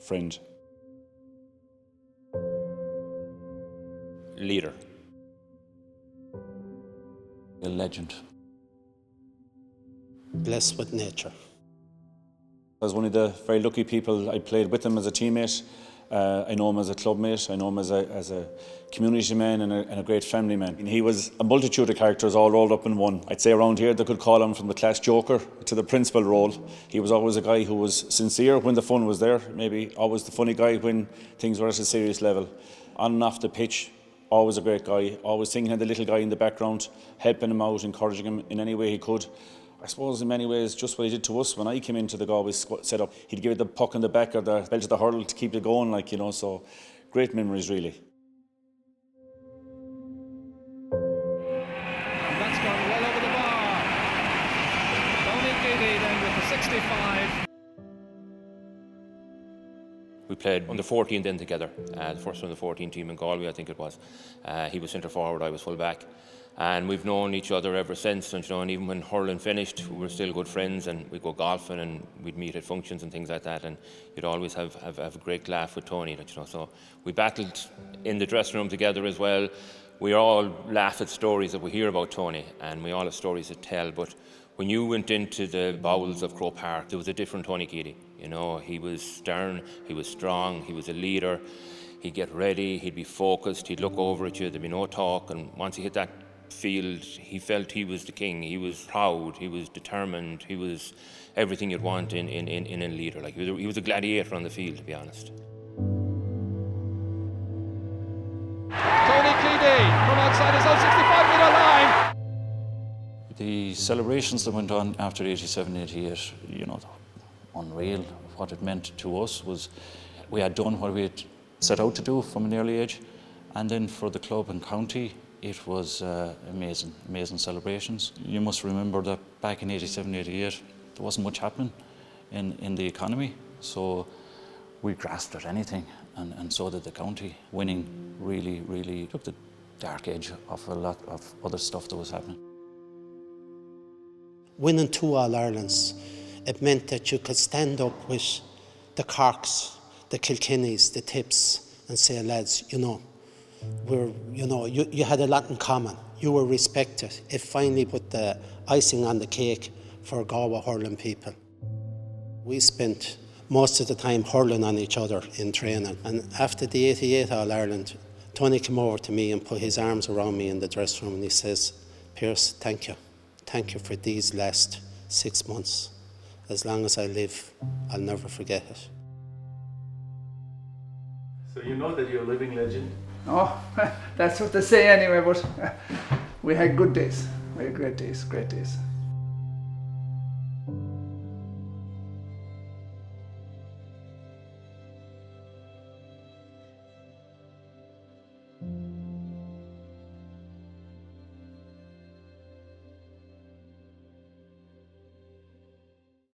friend, leader, a legend. Blessed with nature. I was one of the very lucky people. I played with him as a teammate. I know him as a clubmate. I know him as a community man and a great family man. And he was a multitude of characters all rolled up in one. I'd say around here they could call him from the class joker to the principal role. He was always a guy who was sincere when the fun was there, maybe always the funny guy when things were at a serious level. On and off the pitch, always a great guy, always thinking of the little guy in the background, helping him out, encouraging him in any way he could. I suppose in many ways just what he did to us when I came into the Galway setup. He'd give it the puck in the back or the belt of the hurl to keep it going, so great memories really. And that's gone well over the bar. Tony Keady then with the 65. We played under 14 then together, the first under 14 team in Galway I think it was. He was centre forward, I was full back. And we've known each other ever since, and even when hurling finished, we were still good friends, and we'd go golfing and we'd meet at functions and things like that, and you'd always have a great laugh with Tony, so we battled in the dressing room together as well. We all laugh at stories that we hear about Tony, and we all have stories to tell, but when you went into the bowels of Croke Park, there was a different Tony Keady. He was stern, he was strong, he was a leader. He'd get ready, he'd be focused, he'd look over at you, there'd be no talk, and once he hit that field, he felt he was the king. He was proud, he was determined, he was everything you'd want in a leader. He was a gladiator on the field, to be honest. Tony Keady from outside his own 65-metre line. The celebrations that went on after 87, 88, unreal. What it meant to us was we had done what we had set out to do from an early age, and then for the club and county, it was amazing celebrations. You must remember that back in 87, 88, there wasn't much happening in the economy, so we grasped at anything, and so did the county. Winning really took the dark edge off a lot of other stuff that was happening. Winning 2 All-Irelands, it meant that you could stand up with the Corks, the Kilkennys, the Tips, and say, lads, you had a lot in common. You were respected. It finally put the icing on the cake for Galway hurling people. We spent most of the time hurling on each other in training. And after the 88 All-Ireland, Tony came over to me and put his arms around me in the dressing room and he says, Pearse, thank you. Thank you for these last 6 months. As long as I live, I'll never forget it. So you know that you're a living legend? Oh, that's what they say anyway, but we had good days. We had great days.